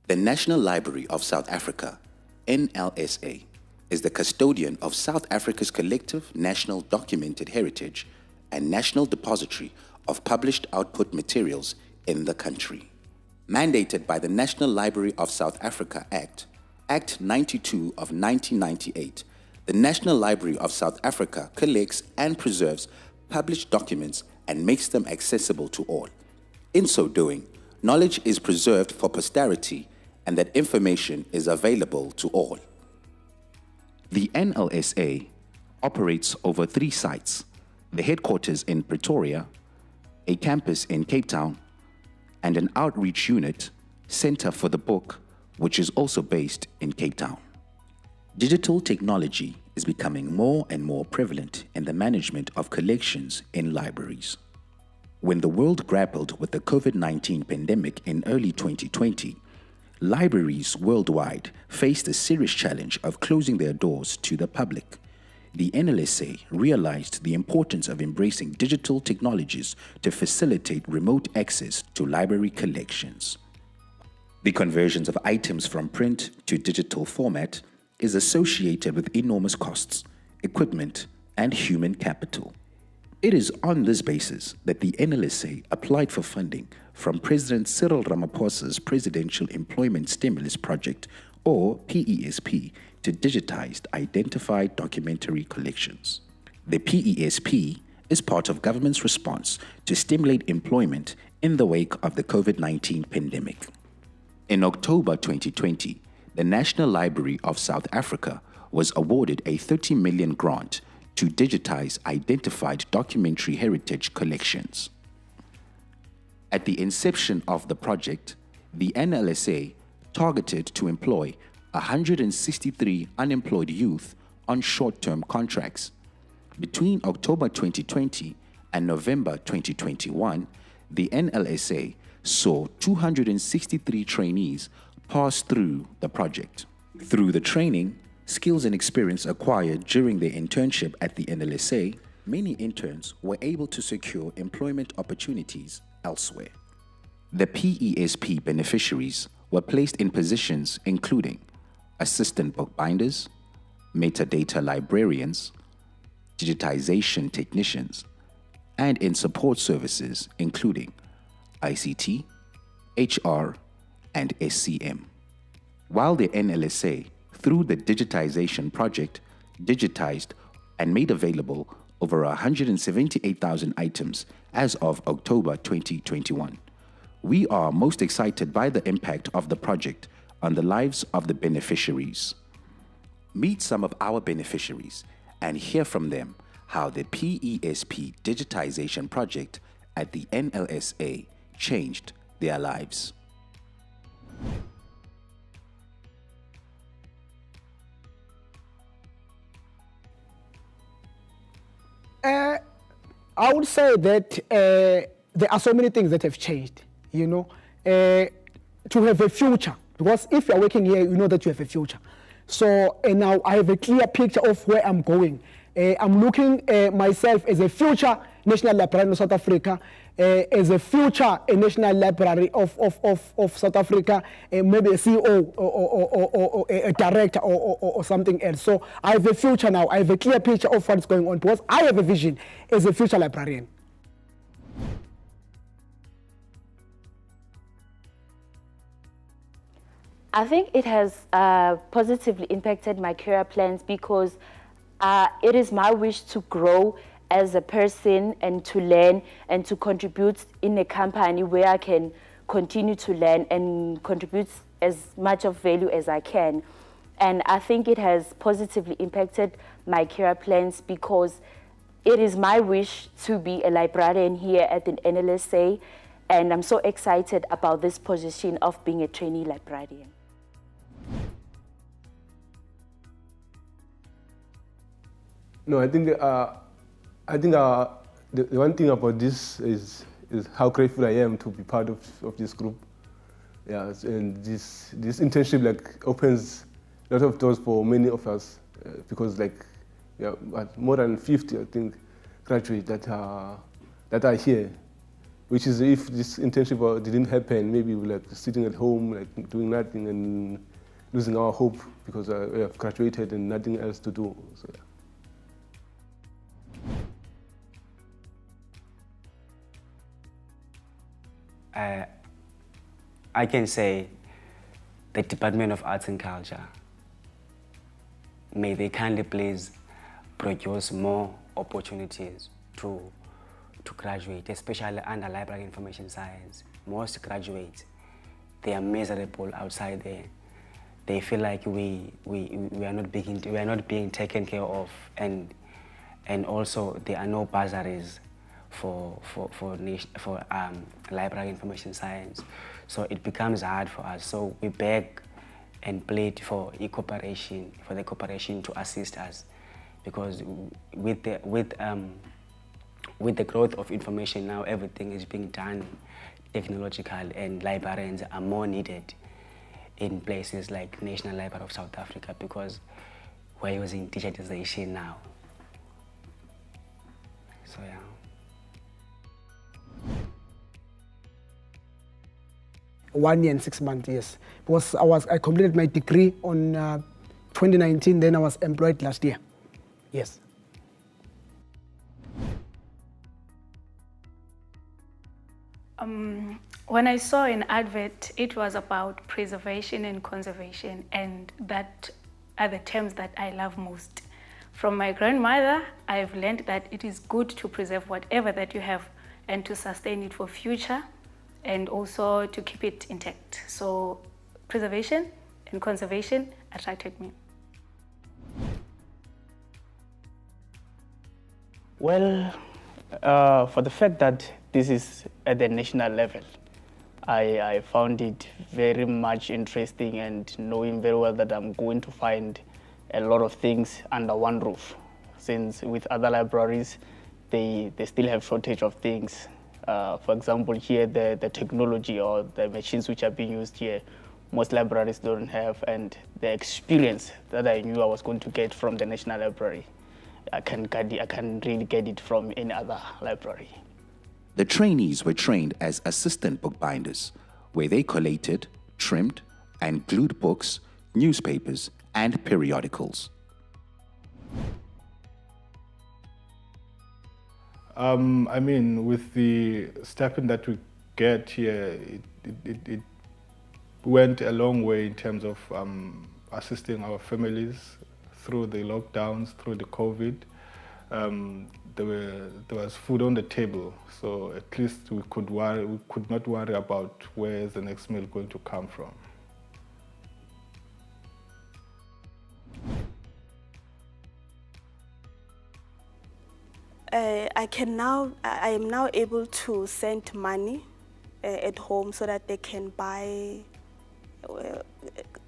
The National Library of South Africa, NLSA, is the custodian of South Africa's collective national documented heritage and national depository of published output materials in the country. Mandated by the National Library of South Africa Act, Act 92 of 1998, the National Library of South Africa collects and preserves published documents and makes them accessible to all. In so doing, knowledge is preserved for posterity and that information is available to all. The NLSA operates over 3 sites, the headquarters in Pretoria, a campus in Cape Town, and an outreach unit, Center for the Book, which is also based in Cape Town. Digital technology is becoming more and more prevalent in the management of collections in libraries. When the world grappled with the COVID-19 pandemic in early 2020, libraries worldwide faced the serious challenge of closing their doors to the public. The NLSA realized the importance of embracing digital technologies to facilitate remote access to library collections. The conversions of items from print to digital format is associated with enormous costs, equipment, and human capital. It is on this basis that the NLSA applied for funding from President Cyril Ramaphosa's Presidential Employment Stimulus Project, or PESP, to digitize identified documentary collections. The PESP is part of government's response to stimulate employment in the wake of the COVID-19 pandemic. In October 2020, the National Library of South Africa was awarded a 30 million grant to digitize identified documentary heritage collections. At the inception of the project, the NLSA targeted to employ 163 unemployed youth on short-term contracts. Between October 2020 and November 2021, the NLSA saw 263 trainees pass through the project. Through the training, skills and experience acquired during their internship at the NLSA, many interns were able to secure employment opportunities elsewhere. The PESP beneficiaries were placed in positions including assistant bookbinders, metadata librarians, digitization technicians, and in support services including ICT, HR, and SCM. While the NLSA, through the digitization project, digitized and made available over 178,000 items as of October 2021. We are most excited by the impact of the project on the lives of the beneficiaries. Meet some of our beneficiaries and hear from them how the PESP digitization project at the NLSA changed their lives. I would say that there are so many things that have changed, to have a future. Because if you're working here, you know that you have a future. So now I have a clear picture of where I'm going. I'm looking myself as a future National Librarian of South Africa, as a future National Library of South Africa, maybe a CEO or a director or something else. So I have a future now. I have a clear picture of what's going on because I have a vision as a future librarian. I think it has positively impacted my career plans because it is my wish to grow as a person and to learn and to contribute in a company where I can continue to learn and contribute as much of value as I can. And I think it has positively impacted my career plans because it is my wish to be a librarian here at the NLSA, and I'm so excited about this position of being a trainee librarian. No, I think the one thing about this is how grateful I am to be part of this group. Yeah, and this internship opens a lot of doors for many of us because more than 50 I think graduates that are here. which is if this internship didn't happen, maybe we're like sitting at home, like doing nothing and losing our hope because we have graduated and nothing else to do. So, yeah. I can say the Department of Arts and Culture, may they kindly please produce more opportunities to graduate, especially under library information science. Most graduates, they are miserable outside there. They feel like we are not being taken care of, and also there are no bursaries for library information science. So it becomes hard for us. So we beg and plead for the corporation to assist us, because with the growth of information now, everything is being done technological, and librarians are more needed in places like National Library of South Africa, because we're using digitization now. So yeah. 1 year and 6 months, yes. Because I completed my degree on 2019, then I was employed last year. Yes. When I saw an advert, it was about preservation and conservation, and that are the terms that I love most. From my grandmother, I've learned that it is good to preserve whatever that you have and to sustain it for future, and also to keep it intact. So preservation and conservation attracted me. Well, for the fact that this is at the national level, I found it very much interesting, and knowing very well that I'm going to find a lot of things under one roof, since with other libraries, they still have shortage of things. For example, here, the technology or the machines which are being used here, most libraries don't have, and the experience that I knew I was going to get from the National Library, I can't really get it from any other library. The trainees were trained as assistant bookbinders, where they collated, trimmed, and glued books, newspapers, and periodicals. I mean, with the stipend that we get here, it went a long way in terms of assisting our families through the lockdowns, through the COVID. There was food on the table, so at least we could not worry about where is the next meal going to come from. I am now able to send money at home so that they can buy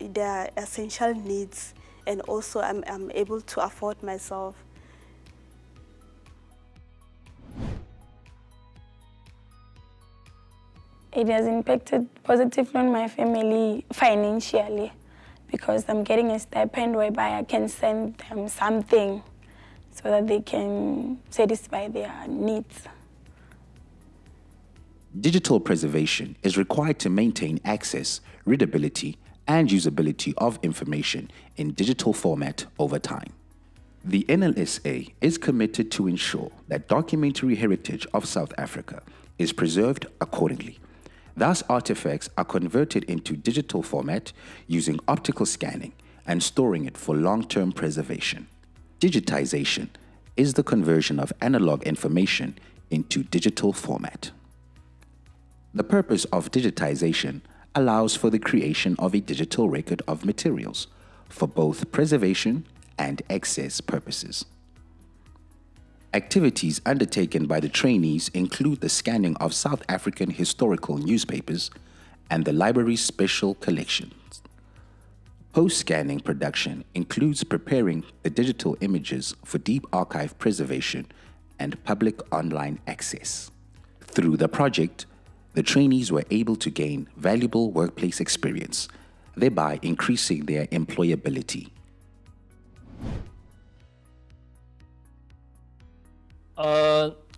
their essential needs, and also I'm able to afford myself. It has impacted positively on my family financially, because I'm getting a stipend whereby I can send them something so that they can satisfy their needs. Digital preservation is required to maintain access, readability, and usability of information in digital format over time. The NLSA is committed to ensure that documentary heritage of South Africa is preserved accordingly. Thus, artifacts are converted into digital format using optical scanning and storing it for long-term preservation. Digitization is the conversion of analog information into digital format. The purpose of digitization allows for the creation of a digital record of materials for both preservation and access purposes. Activities undertaken by the trainees include the scanning of South African historical newspapers and the library's special collections. Post-scanning production includes preparing the digital images for deep archive preservation and public online access. Through the project, the trainees were able to gain valuable workplace experience, thereby increasing their employability.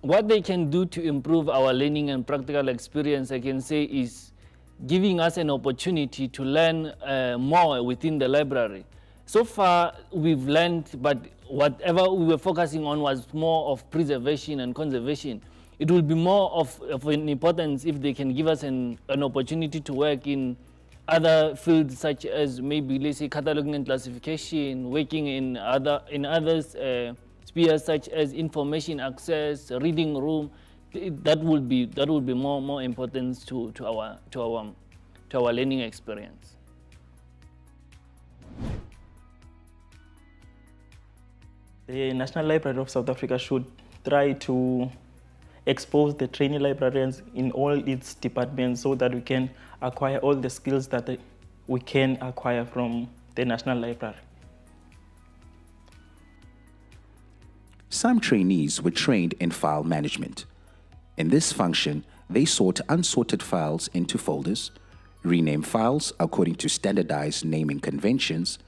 what they can do to improve our learning and practical experience, I can say, is giving us an opportunity to learn more within the library. So far, we've learned, but whatever we were focusing on was more of preservation and conservation. It will be more of an importance if they can give us an opportunity to work in other fields, such as maybe, let's say, cataloging and classification, working in others spheres such as information access, reading room. That will be more importance to our learning experience. The National Library of South Africa should try to expose the trainee librarians in all its departments so that we can acquire all the skills that we can acquire from the National Library. Some trainees were trained in file management. In this function, they sort unsorted files into folders, rename files according to standardized naming conventions,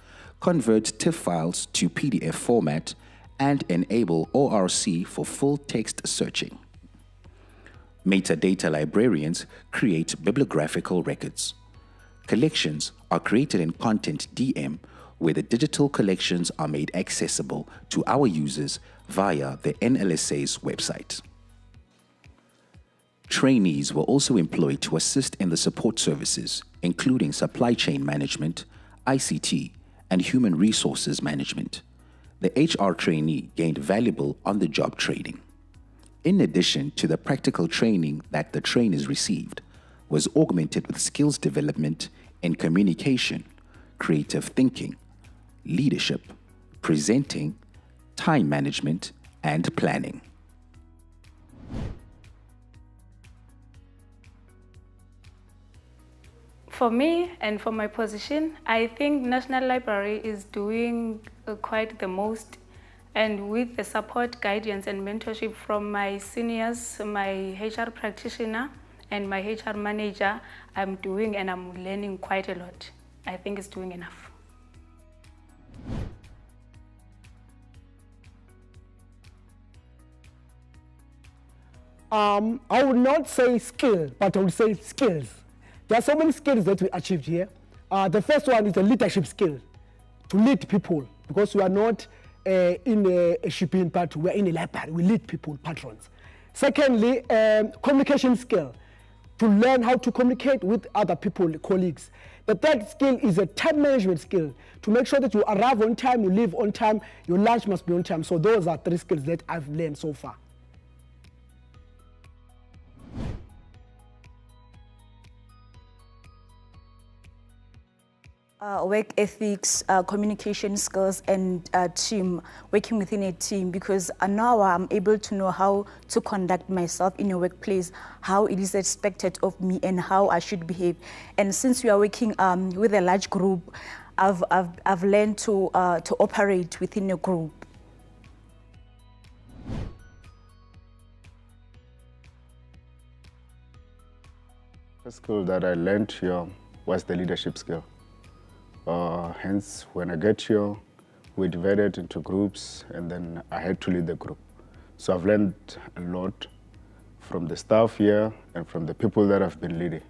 convert TIFF files to PDF format, and enable ORC for full text searching. Metadata librarians create bibliographical records. Collections are created in Content DM, where the digital collections are made accessible to our users via the NLSA's website. Trainees were also employed to assist in the support services, including supply chain management, ICT, and human resources management. The HR trainee gained valuable on-the-job training. In addition to the practical training that the trainees received, was augmented with skills development in communication, creative thinking, leadership, presenting, time management, and planning. For me and for my position, I think National Library is doing quite the most, and with the support, guidance and mentorship from my seniors, my HR practitioner and my HR manager, I'm doing and I'm learning quite a lot. I think it's doing enough. I would not say skill, but I would say skills. There are so many skills that we achieved here. The first one is the leadership skill, to lead people, because we are not in a shipping part, we are in a library, we lead people, patrons. Secondly, communication skill, to learn how to communicate with other people, colleagues. The third skill is a time management skill, to make sure that you arrive on time, you leave on time, your lunch must be on time. So those are 3 skills that I've learned so far. Work ethics, communication skills, and team, working within a team, because now I'm able to know how to conduct myself in a workplace, how it is expected of me and how I should behave. And since we are working with a large group, I've learned to operate within a group. The skill that I learned here was the leadership skill. Hence, when I get here, we divided into groups, and then I had to lead the group. So I've learned a lot from the staff here and from the people that I've been leading.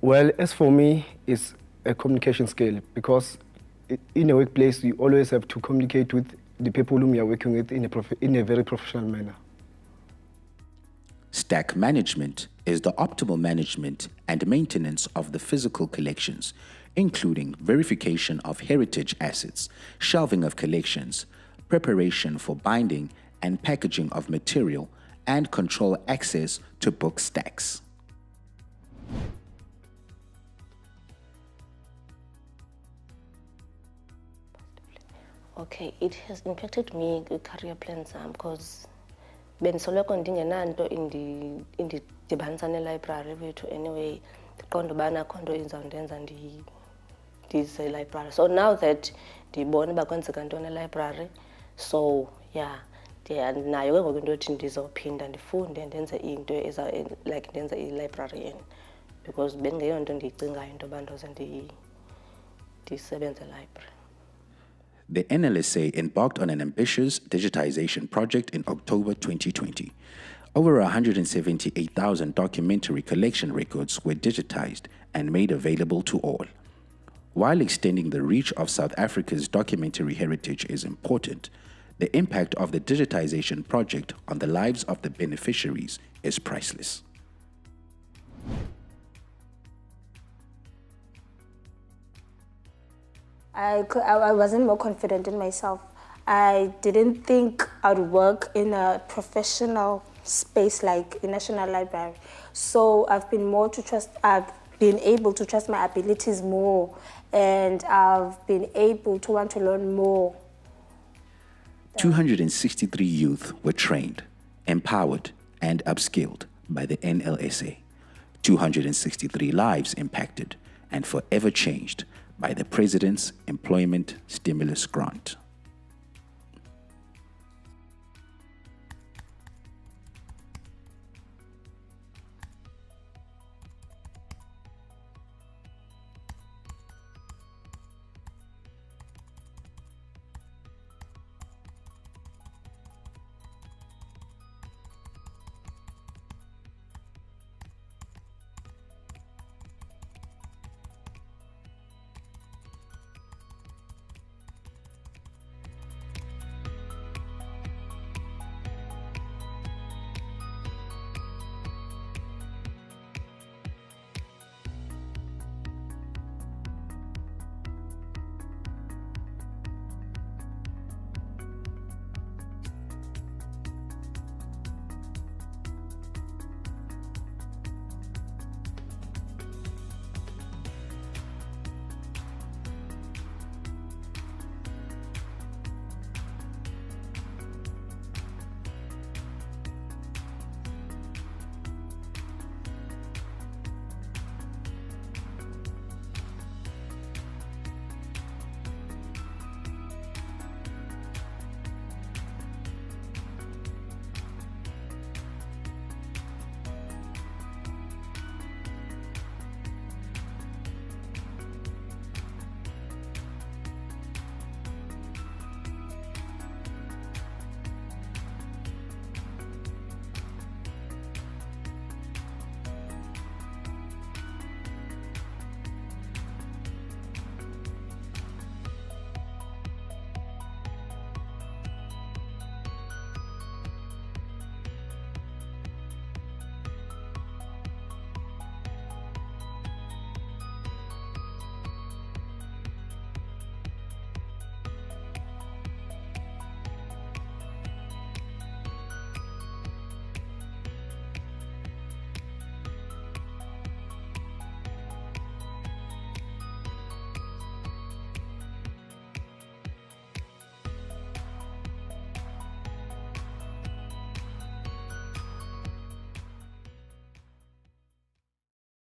Well, as for me, it's a communication skill, because in a workplace, you always have to communicate with the people whom you are working with in a very professional manner. Stack management is the optimal management and maintenance of the physical collections, including verification of heritage assets, shelving of collections, preparation for binding and packaging of material, and control access to book stacks. Okay, it has impacted me career plans because bendisoloko ndingenanto indidibanisa nelibrary wethu anyway, ndiqonda ubana akho nto izawundenza ndize library. So now that ndibona uba kwenzeka ntoni elibrary, so yeah, nayo ke ngoku into yothi ndizophinda ndifunde ndenze into like ndenze i-librarian, because bengeyonto ndiyicingayo into yoba ndoze ndisebenze library. The NLSA embarked on an ambitious digitization project in October 2020. Over 178,000 documentary collection records were digitized and made available to all. While extending the reach of South Africa's documentary heritage is important, the impact of the digitization project on the lives of the beneficiaries is priceless. I wasn't more confident in myself. I didn't think I'd work in a professional space like the National Library. So I've been able to trust my abilities more, and I've been able to want to learn more. 263 youth were trained, empowered, and upskilled by the NLSA. 263 lives impacted and forever changed by the President's Employment Stimulus Grant.